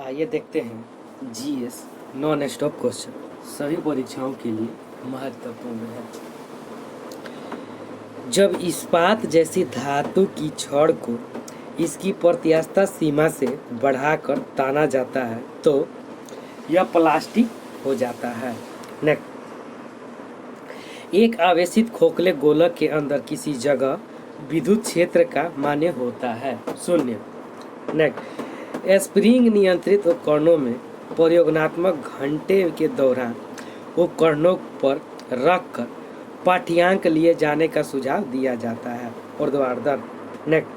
आइए देखते हैं जीएस नॉन स्टॉप क्वेश्चन सभी परीक्षाओं के लिए महत्वपूर्ण है। जब इस्पात जैसी धातु की छड़ को इसकी प्रत्यास्थ सीमा से बढ़ाकर ताना जाता है तो यह प्लास्टिक हो जाता है। नेक्स्ट, एक आवेशित खोखले गोलक के अंदर किसी जगह विद्युत क्षेत्र का मान्य होता है 0। नेक्स्ट, स्प्रिंग नियंत्रित उपकरणों में प्रयोगात्मक घंटे के दौरान उपकरणों पर रखकर पाठ्यांक लिए जाने का सुझाव दिया जाता है। ऊर्ध्वाधर। नेक्स्ट,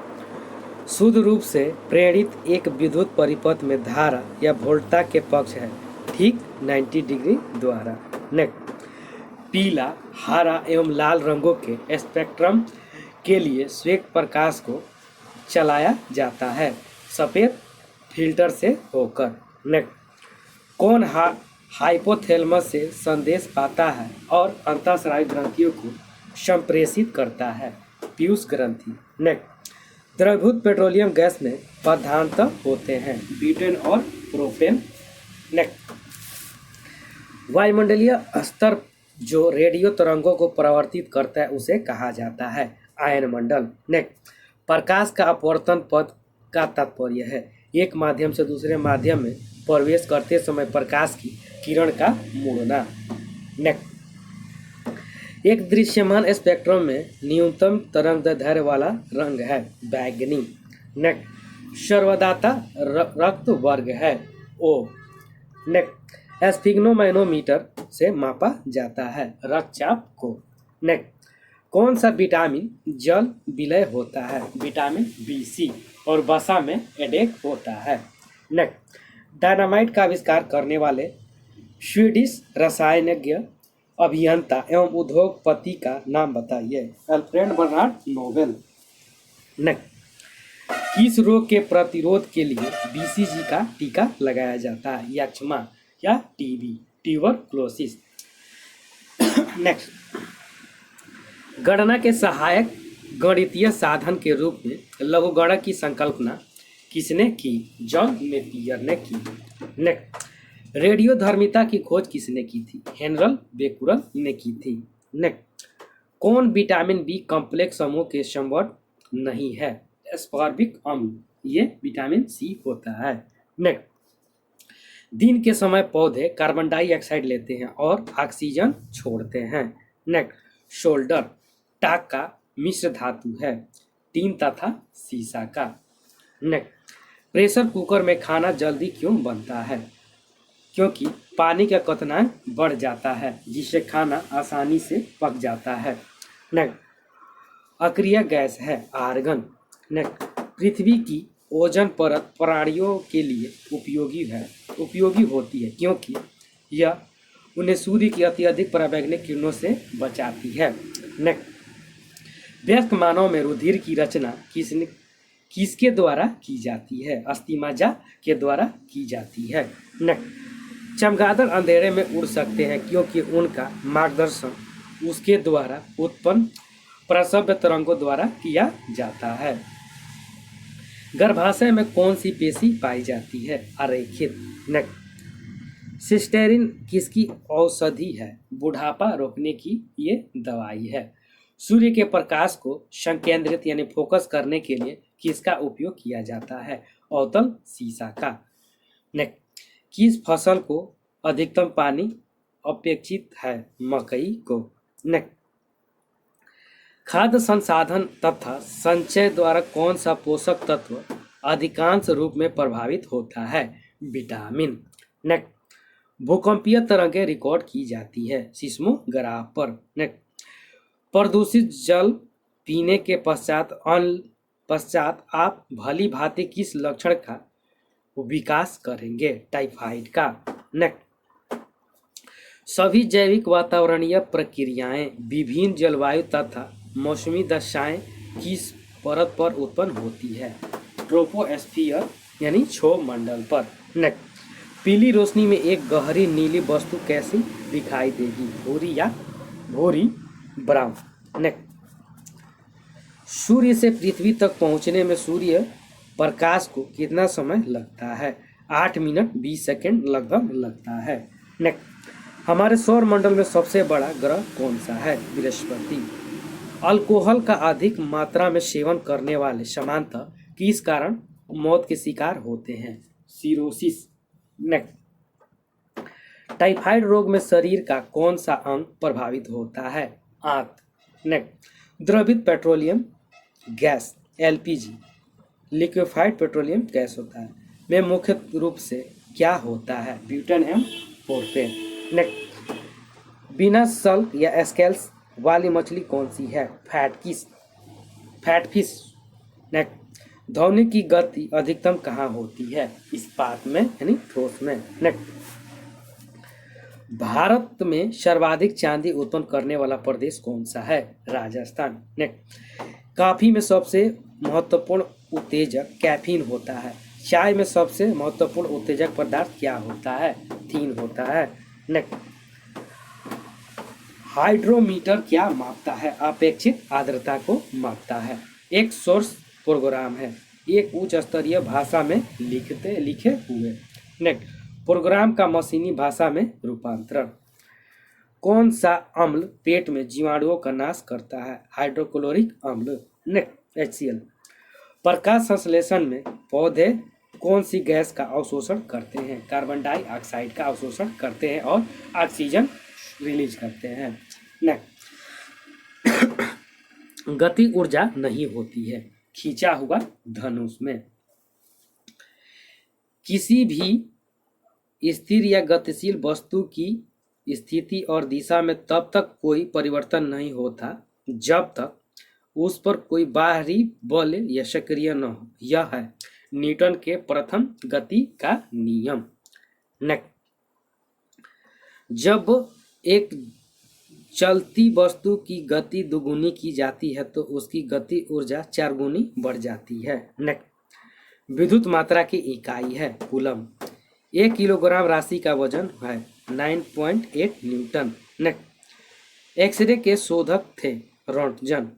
शुद्ध रूप से प्रेरित एक विद्युत परिपथ में धारा या वोल्टता के पक्ष है ठीक 90 डिग्री द्वारा। नेक्स्ट, पीला, हरा एवं लाल रंगों के स्पेक्ट्रम के लिए श्वेत प्रकाश को चलाया जाता है सफ़ेद फिल्टर से होकर। नेक्स्ट, कौन हाइपोथैलेमस से संदेश पाता है और अंतःस्रावी ग्रंथियों को संप्रेषित करता है? पीयूष ग्रंथि। नेक्स्ट, द्रवभूत पेट्रोलियम गैस में प्रधानतः होते हैं ब्यूटेन और प्रोपेन। नेक्स्ट, वायुमंडलीय स्तर जो रेडियो तरंगों को परावर्तित करता है उसे कहा जाता है आयनमंडल। नेक्स्ट, प्रकाश का अपवर्तन पद का तात्पर्य है एक माध्यम से दूसरे माध्यम में प्रवेश करते समय प्रकाश की किरण का मुड़ना। नेक्स्ट, एक दृश्यमान स्पेक्ट्रम में न्यूनतम तरंगदैर्ध्य वाला रंग है बैंगनी। नेक्स्ट, सर्वदाता रक्त वर्ग है O। नेक्स्ट, स्फिग्नोमैनोमीटर से मापा जाता है रक्तचाप को। नेक्स्ट, कौन सा विटामिन जल विलय होता है? विटामिन B, और वसा में एडेक होता है। नेक्स्ट, डायनामाइट का आविष्कार करने वाले स्वीडिश रसायनज्ञ अभियंता एवं उद्योगपति का नाम बताइए? Alfred Bernard Nobel. नेक्स्ट, किस रोग के प्रतिरोध के लिए BCG का टीका लगाया जाता है? यक्ष्मा या TB ट्यूबरक्लोसिस। नेक्स्ट, गणना के सहायक गणितीय साधन के रूप में लघुगणक की संकल्पना किसने की? जॉन नेपियर ने की। नेक्स्ट, रेडियोधर्मिता की खोज किसने की थी? हेनरल बेकुरल ने की थी। नेक्स्ट, कौन विटामिन बी कॉम्प्लेक्स समूह के संवर्ध नहीं है? एस्कॉर्बिक अम्ल, ये विटामिन C होता है। नेक्स्ट, दिन के समय पौधे कार्बन डाइऑक्साइड लेते हैं और ऑक्सीजन छोड़ते हैं। नेक्स्ट, शोल्डर टाक का मिश्र धातु है टीन तथा सीसा का। नेक्स्ट, प्रेशर कुकर में खाना जल्दी क्यों बनता है? क्योंकि पानी का क्वथनांक बढ़ जाता है जिससे खाना आसानी से पक जाता है। नेक्स्ट, अक्रिय गैस है आर्गन। नेक्स्ट, पृथ्वी की ओजोन परत प्राणियों के लिए उपयोगी होती है क्योंकि यह उन्हें सूर्य की अत्यधिक पराबैंगनी किरणों से बचाती है। नेक्स्ट, व्यस्क मानव में रुधिर की रचना किसके द्वारा की जाती है? अस्थिमज्जा के द्वारा की जाती है। नेक्स्ट, चमगादड़ अंधेरे में उड़ सकते हैं क्योंकि उनका मार्गदर्शन उसके द्वारा उत्पन्न प्रसव्य तरंगों द्वारा किया जाता है। गर्भाशय में कौन सी पेशी पाई जाती है? अरेखित। नेक्स्ट, सिस्टेरिन किसकी औषधि है? बुढ़ापा रोकने की ये दवाई है। सूर्य के प्रकाश को संकेंद्रित यानी फोकस करने के लिए किसका उपयोग किया जाता है? अवतल सीसा का। नेक्स्ट, किस फसल को अधिकतम पानी अपेक्षित है? मकई को। नेक्स्ट, खाद्य संसाधन तथा संचय द्वारा कौन सा पोषक तत्व अधिकांश रूप में प्रभावित होता है? विटामिन। नेक्स्ट, भूकंपीय तरंगें रिकॉर्ड की जाती है सिस्मोग्राफ पर। नेक्स्ट, प्रदूषित जल पीने के पश्चात आप भली भांति किस लक्षण का विकास करेंगे? टाइफाइड का। नेक्स्ट, सभी जैविक वातावरणीय प्रक्रियाएं विभिन्न जलवायु तथा मौसमी दशाएं किस परत पर उत्पन्न होती है? ट्रोपोस्फियर यानी क्षोभ मंडल पर। नेक्स्ट, पीली रोशनी में एक गहरी नीली वस्तु कैसी दिखाई देगी? भूरी या भूरी ब्राउन। नेक्स्ट, सूर्य से पृथ्वी तक पहुंचने में सूर्य प्रकाश को कितना समय लगता है? 8 मिनट 20 सेकेंड लगभग लगता है। नेक्स्ट, हमारे सौर मंडल में सबसे बड़ा ग्रह कौन सा है? बृहस्पति। अल्कोहल का अधिक मात्रा में सेवन करने वाले सामान्यतः किस कारण मौत के शिकार होते हैं? सिरोसिस। नेक्स्ट, टाइफाइड रोग में शरीर का कौन सा अंग प्रभावित होता है? आंत। नेक्स्ट, द्रवित petroleum gas LPG liquefied petroleum gas होता है में मुख्य रूप से क्या होता है? ब्यूटेन एवं प्रोपेन। नेक्स्ट, बिना सल्क या स्केल्स वाली मछली कौन सी है? फैटफिश। नेक्स्ट, ध्वनि की गति अधिकतम कहाँ होती है? इस्पात में यानी ठोस में। नेक्स्ट, भारत में सर्वाधिक चांदी उत्पन्न करने वाला प्रदेश कौन सा है? राजस्थान। नेक्स्ट, कॉफी में सबसे महत्वपूर्ण उत्तेजक कैफीन होता है। चाय में सबसे महत्वपूर्ण उत्तेजक पदार्थ क्या होता है? थीन होता है। नेक्स्ट, हाइड्रोमीटर क्या मापता है? अपेक्षित आर्द्रता को मापता है। एक सोर्स प्रोग्राम है, एक उच्च स्तरीय भाषा में लिखे हुए। नेक्स्ट, प्रोग्राम का मशीनी भाषा में रूपांतरण। कौन सा अम्ल पेट में जीवाणुओं का नाश करता है? हाइड्रोक्लोरिक अम्ल। Next, HCl। प्रकाश संश्लेषण में पौधे कौन सी गैस का अवशोषण करते हैं? कार्बन डाइऑक्साइड का अवशोषण करते हैं और ऑक्सीजन रिलीज करते हैं। नेक्स्ट, गति ऊर्जा नहीं होती है खींचा हुआ धनुष में। किसी भी स्थिर या गतिशील वस्तु की स्थिति और दिशा में तब तक कोई परिवर्तन नहीं होता जब तक उस पर कोई बाहरी बल या सक्रिय न हो। यह है न्यूटन के प्रथम गति का नियम। नेक्स्ट, जब एक चलती वस्तु की गति दुगुनी की जाती है तो उसकी गति ऊर्जा 4 गुनी बढ़ जाती है। नेक्स्ट, विद्युत मात्रा की इकाई है कूलम। 1 किलोग्राम राशि का वजन है 9.8 न्यूटन। नेक्स्ट, एक्सरे के शोधक थे रोंटगन।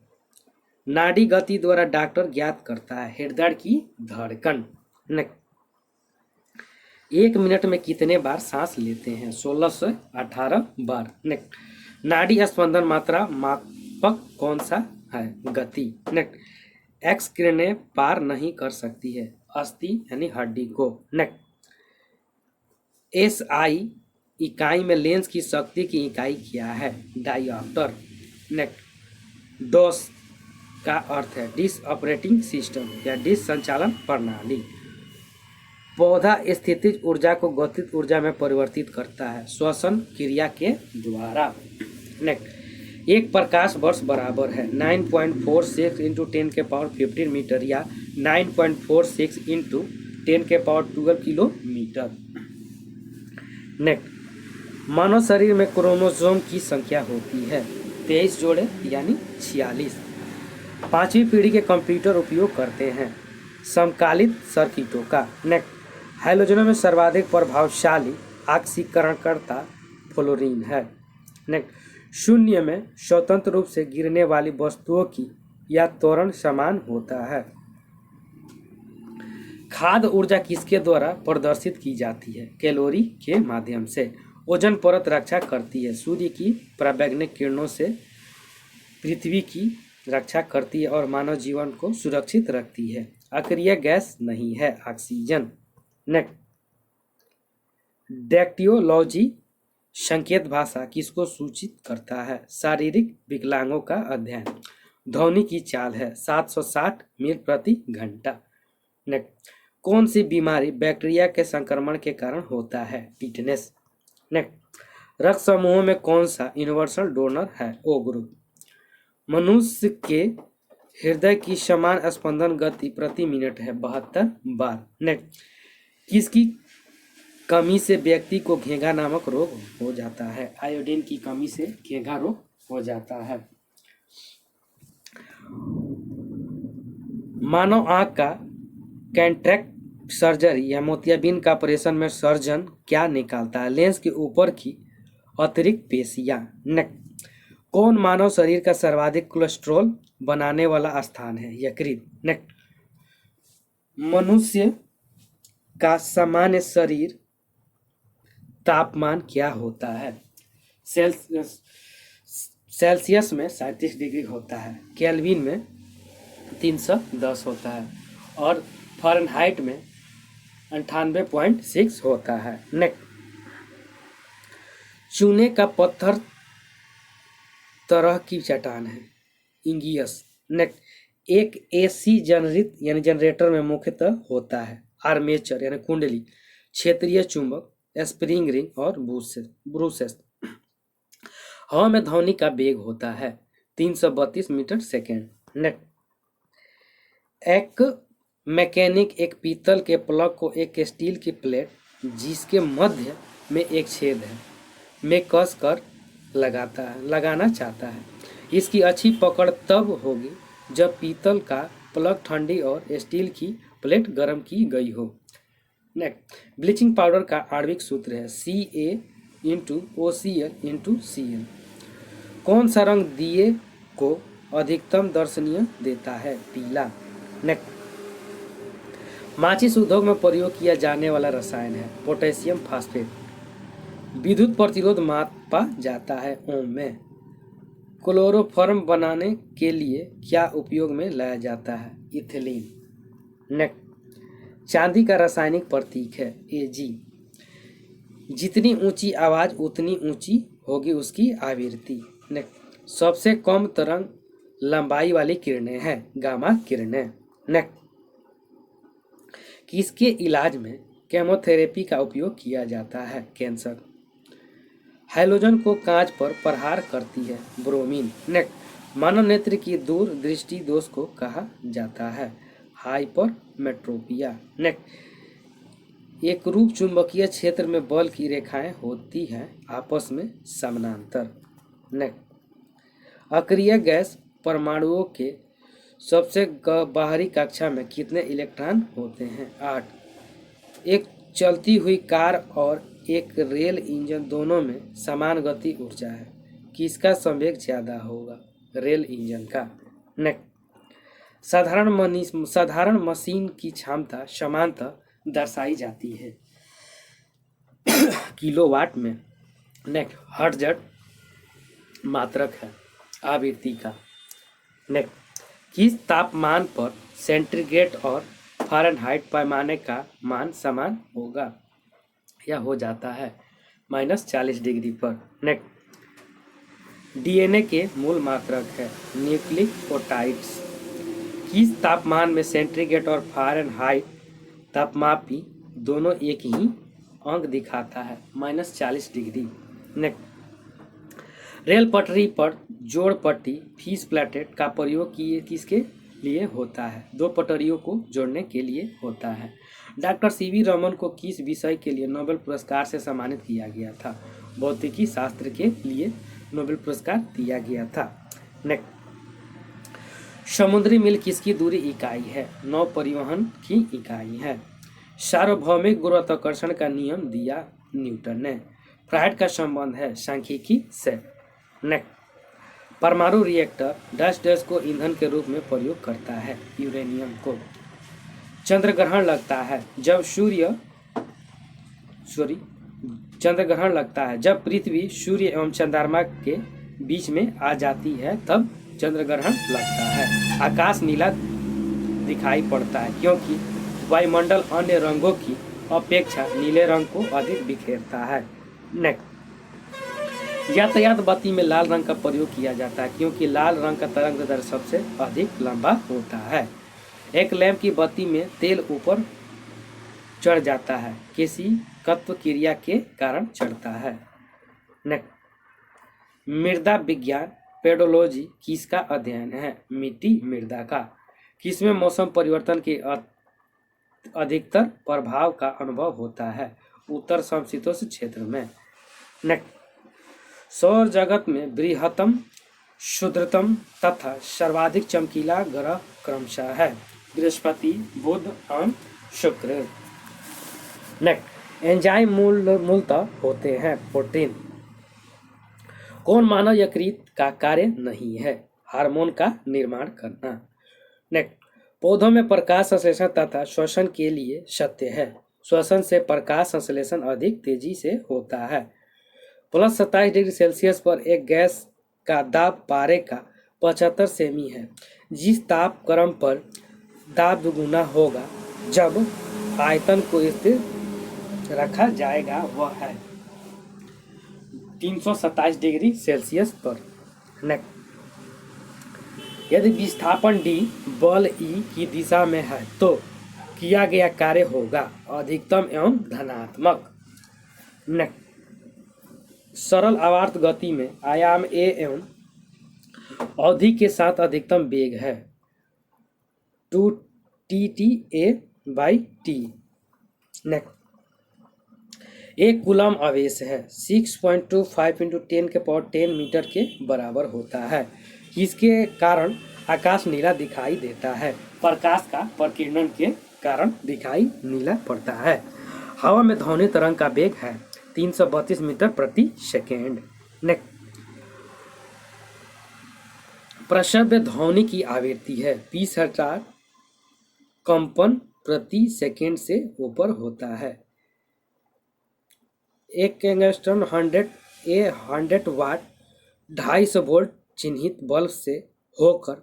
नाड़ी गति द्वारा डॉक्टर ज्ञात करता है हृदय की धड़कन। नेक्स्ट, 1 मिनट में कितने बार सांस लेते हैं? 16 से 18 बार। नेक्स्ट, नाड़ी स्पंदन मात्रा मापक कौन सा है? गति। नेक्स्ट, एक्स किरणें पार नहीं कर सकती है अस्थि यानी हड्डी को। नेक्स्ट, SI इकाई में लेंस की शक्ति की इकाई क्या है? डायोप्टर। नेक्स्ट, डॉस का अर्थ है डिश ऑपरेटिंग सिस्टम या डिश संचालन प्रणाली। पौधा स्थितिज ऊर्जा को गतिज ऊर्जा में परिवर्तित करता है श्वसन क्रिया के द्वारा। नेक्स्ट, एक प्रकाश वर्ष बराबर है 9.46 इंटू 10 के पावर 15 मीटर या 9.46 इंटू 10 के पावर 12 किलोमीटर। नेक्स्ट, मानव शरीर में क्रोमोसोम की संख्या होती है 23 जोड़े यानी 46। 5वीं पीढ़ी के कंप्यूटर उपयोग करते हैं समकालित सर्किटों का। नेक्स्ट, हैलोजनों में सर्वाधिक प्रभावशाली ऑक्सीकरणकर्ता फ्लोरीन है। नेक्स्ट, शून्य में स्वतंत्र रूप से गिरने वाली वस्तुओं की या त्वरण समान होता है। खाद्य ऊर्जा किसके द्वारा प्रदर्शित की जाती है? कैलोरी के माध्यम से। ओजोन परत रक्षा करती है सूर्य की पराबैंगनी किरणों से, पृथ्वी की रक्षा करती है और मानव जीवन को सुरक्षित रखती है। अक्रिय गैस नहीं है ऑक्सीजन। नेक्स्ट, डेक्टियोलॉजी संकेत भाषा किसको सूचित करता है? शारीरिक विकलांगों का अध्ययन। ध्वनि की चाल है 760 मील प्रति घंटा। नेक्स्ट, कौन सी बीमारी बैक्टीरिया के संक्रमण के कारण होता है? टिटनेस। नेक्स्ट, रक्त समूहों में कौन सा यूनिवर्सल डोनर है? O group. मनुष्य के हृदय की समान स्पंदन गति प्रति मिनट है 72 बार। नेक्स्ट, किसकी कमी से व्यक्ति को घेंघा नामक रोग हो जाता है? आयोडीन की कमी से घेंघा रोग हो जाता है। मानव आंख का कैंट्रैक्ट सर्जरी या मोतियाबिंद का ऑपरेशन में सर्जन क्या निकालता है? लेंस के ऊपर की अतिरिक्त पेशियां। नेक्स्ट, कौन मानव शरीर का सर्वाधिक कोलेस्ट्रॉल बनाने वाला स्थान है? यकृत। नेक्स्ट, मनुष्य का सामान्य शरीर तापमान क्या होता है? सेल्सियस में 37 डिग्री होता है, केल्विन में 310 होता है और फ़ारेनहाइट में 98.6 होता है। नेक्स्ट, चूने का पत्थर तरह की चट्टान है, इंगियस। नेक्स्ट, एक एसी जनरित यानी जनरेटर में मुख्यतः होता है आर्मेचर यानी कुंडली, क्षेत्रीय चुंबक, स्प्रिंग रिंग और ब्रूसेस। हवा में ध्वनि का वेग होता है 332 मीटर सेकेंड। नेक्स्ट, एक मैकेनिक एक पीतल के प्लग को एक स्टील की प्लेट जिसके मध्य में एक छेद है में कस कर लगाना चाहता है। इसकी अच्छी पकड़ तब होगी जब पीतल का प्लग ठंडी और स्टील की प्लेट गर्म की गई हो। नेक्स्ट, ब्लीचिंग पाउडर का आणविक सूत्र है Ca*OCl*Cl। कौन सा रंग दिए को अधिकतम दर्शनीय देता है? पीला। नेक्स्ट, माचिस उद्योग में प्रयोग किया जाने वाला रसायन है पोटेशियम फास्फेट। विद्युत प्रतिरोध मापा जाता है ओम में। क्लोरोफॉर्म बनाने के लिए क्या उपयोग में लाया जाता है? इथिलीन। नेक्स्ट, चांदी का रासायनिक प्रतीक है Ag। जितनी ऊंची आवाज उतनी ऊंची होगी उसकी आवृत्ति। नेक्स्ट, सबसे कम तरंग लंबाई वाली किरणें हैं गामा किरणें। नेक्स्ट, किसके इलाज में केमोथेरेपी का उपयोग किया जाता है? कैंसर। हैलोजन को कांच पर प्रहार करती है ब्रोमीन। नेक्स्ट, मानव नेत्र की दूर दृष्टि दोष को कहा जाता है हाइपरमेट्रोपिया। नेक्स्ट, एक रूप चुंबकीय क्षेत्र में बल की रेखाएं होती हैं आपस में समानांतर। नेक्स्ट, अक्रिय गैस परमाणुओं के सबसे बाहरी कक्षा में कितने इलेक्ट्रॉन होते हैं? 8। एक चलती हुई कार और एक रेल इंजन दोनों में समान गति ऊर्जा है, किसका संवेग ज्यादा होगा? रेल इंजन का। नेक्स्ट, साधारण मशीन की क्षमता समानतः दर्शाई जाती है किलोवाट में। नेक्स्ट, हर्ट्ज मात्रक है आवृत्ति का। नेक्स्ट, किस तापमान पर सेंटीग्रेड और फ़ारेनहाइट पैमाने का मान समान होगा या हो जाता है? -40 डिग्री पर। नेक्स्ट, डीएनए के मूल मात्रक है न्यूक्लियोटाइड्स। किस तापमान में सेंटीग्रेड और फ़ारेनहाइट तापमापी दोनों एक ही अंक दिखाता है? -40 डिग्री। नेक्स्ट, रेल पटरी पर जोड़ पट्टी फीस प्लेटेट का प्रयोग किसके लिए होता है? 2 पटरियों को जोड़ने के लिए होता है। डॉक्टर सीवी रमन को किस विषय के लिए नोबेल पुरस्कार से सम्मानित किया गया था? भौतिकी शास्त्र के लिए नोबेल पुरस्कार दिया गया था। नेक्स्ट, समुद्री मील किसकी दूरी इकाई है? नौ परिवहन की इकाई है। सार्वभौमिक गुरुत्वाकर्षण का नियम दिया न्यूटन ने। फ्राइड का संबंध है सांख्यिकी से। नेक्स्ट, परमाणु रिएक्टर डैश को ईंधन के रूप में प्रयोग करता है यूरेनियम को। चंद्र ग्रहण लगता है जब पृथ्वी सूर्य एवं चंद्रमा के बीच में आ जाती है तब चंद्र ग्रहण लगता है। आकाश नीला दिखाई पड़ता है क्योंकि वायुमंडल अन्य रंगों की अपेक्षा नीले रंग को अधिक बिखेरता है। नेक्स्ट, यातायात बत्ती में लाल रंग का प्रयोग किया जाता है क्योंकि लाल रंग का तरंगदैर्घ्य सबसे अधिक लंबा होता है। एक लैंप की बत्ती में तेल ऊपर चढ़ जाता है, किसी कत्व क्रिया के कारण चढ़ता है। नेक्स्ट, मृदा विज्ञान पेडोलॉजी किसका अध्ययन है? मिट्टी मृदा का। किसमें मौसम परिवर्तन के अधिकतर प्रभाव का अनुभव होता है? उत्तर समशीतोष्ण क्षेत्र में। नेक्स्ट, सौर जगत में बृहत्तम, क्षुद्रतम तथा सर्वाधिक चमकीला ग्रह क्रमशः है बृहस्पति, बुध और शुक्र। नेक्स्ट, एंजाइम मूलतः होते हैं प्रोटीन। कौन मानव यकृत का कार्य नहीं है? हार्मोन का निर्माण करना। नेक्स्ट, पौधों में प्रकाश संश्लेषण तथा श्वसन के लिए सत्य है श्वसन से प्रकाश संश्लेषण अधिक तेजी से होता है। प्लस 27 डिग्री सेल्सियस पर एक गैस का दाब पारे का 75 सेमी है। जिस तापक्रम पर दाब दुगुना होगा जब आयतन को स्थिर रखा जाएगा वह है 327 डिग्री सेल्सियस पर। नेक्स्ट, यदि विस्थापन d बल E की दिशा में है तो किया गया कार्य होगा अधिकतम एवं धनात्मक। नेक्स्ट, सरल आवर्त गति में आयाम a एवं अवधि के साथ अधिकतम वेग है 2TTA/t। नेक्स्ट, एक कूलम आवेश है 6.25 × 10⁻10 मीटर के बराबर होता है। इसके कारण आकाश नीला दिखाई देता है। प्रकाश का प्रकीर्णन के कारण दिखाई नीला पड़ता है। हवा में ध्वनि तरंग का वेग है 332 मीटर प्रति सेकेंड। नेक्स्ट, प्रसव्य ध्वनि की आवृत्ति है 20,000 कंपन प्रति सेकेंड से ऊपर होता है। एक एंगस्ट्रम 100 वाट 250 वोल्ट चिन्हित बल्ब से होकर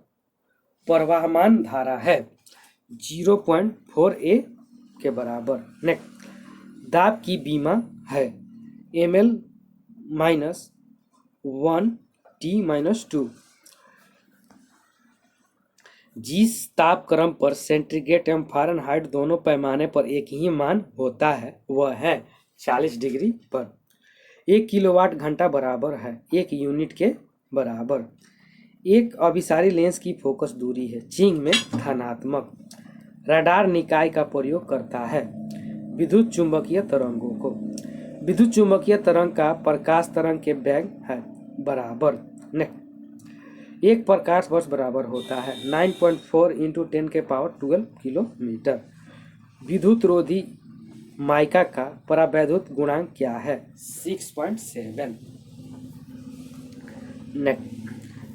प्रवाहमान धारा है 0.4 A के बराबर। नेक्स्ट, दाब की बीमा है ml-1T-2। जिस तापक्रम पर सेंटीग्रेड एवं फ़ारेनहाइट दोनों पैमाने पर एक ही मान होता है वह है 40 डिग्री पर। 1 किलोवाट घंटा बराबर है 1 यूनिट के बराबर। एक अभिसारी लेंस की फोकस दूरी है चिंग में धनात्मक। रडार निकाय का प्रयोग करता है विद्युत चुंबकीय तरंगों को। विद्युत चुंबकीय तरंग का प्रकाश तरंग के वेग है बराबर। एक प्रकाश वर्ष बराबर होता है 9.4 × 10⁻12 किलोमीटर। विद्युत रोधी माइका का परावैद्युत गुणांक क्या है 6.7। नेक्स्ट,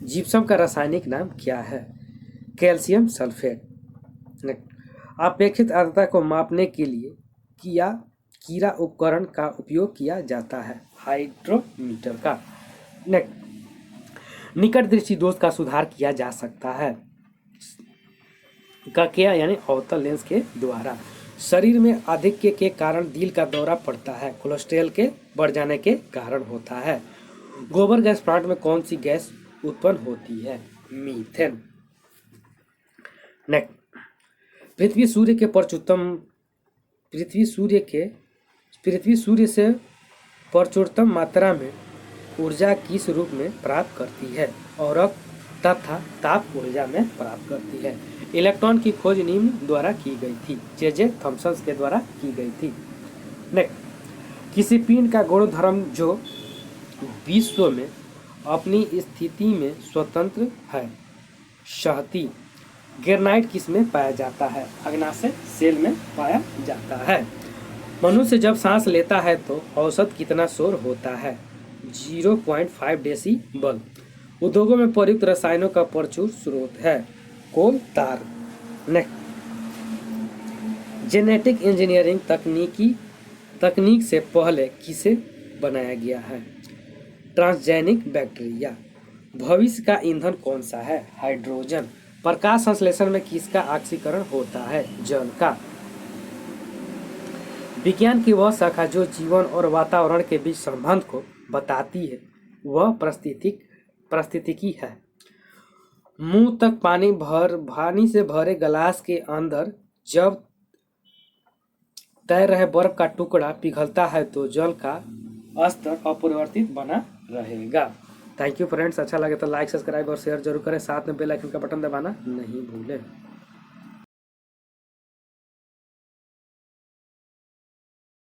जिप्सम का रासायनिक नाम क्या है कैल्शियम सल्फेट। नेक्स्ट, अपेक्षित आर्द्रता को मापने के लिए कीरा उपकरण का उपयोग किया जाता है हाइड्रोमीटर का। नेक्स्ट, निकट दृष्टि दोष का सुधार किया जा सकता है क्या यानी अवतल लेंस के द्वारा। शरीर में अधिक के कारण दिल का दौरा पड़ता है कोलेस्ट्रॉल के बढ़ जाने के कारण होता है। गोबर गैस प्लांट में कौन सी गैस उत्पन्न होती है मीथेन। नेक्स्ट, पृथ्वी सूर्य से प्रचुरतम मात्रा में ऊर्जा किस रूप में प्राप्त करती है और तथा ताप ऊर्जा में प्राप्त करती है। इलेक्ट्रॉन की खोज निम्न द्वारा की गई थी जे थॉमसन के द्वारा की गई थी। नेक्स्ट, किसी पिंड का गुणधर्म जो विश्व में अपनी स्थिति में स्वतंत्र है शहती। ग्रेनाइट किस में पाया जाता है अग्नाशय सेल में पाया जाता है। मनुष्य जब सांस लेता है तो औसत कितना शोर होता है 0.5 डेसीबल। उद्योगों में प्रयुक्त रसायनों का प्रचुर स्रोत है कोल तार। नेक्स्ट, जेनेटिक इंजीनियरिंग तकनीक से पहले किसे बनाया गया है ट्रांसजेनिक बैक्टीरिया। भविष्य का ईंधन कौन सा है हाइड्रोजन। प्रकाश संश्लेषण में किसका ऑक्सीकरण होता है जल का। विज्ञान की वह शाखा जो जीवन और वातावरण के बीच संबंध को बताती है वह पारिस्थितिकी है। मुंह तक पानी से भरे गिलास के अंदर जब तैर रहे बर्फ का टुकड़ा पिघलता है तो जल का स्तर अपरिवर्तित बना रहेगा। थैंक यू फ्रेंड्स, अच्छा लगे तो लाइक सब्सक्राइब और शेयर जरूर करें। साथ में बेल आइकन का बटन दबाना नहीं भूलें।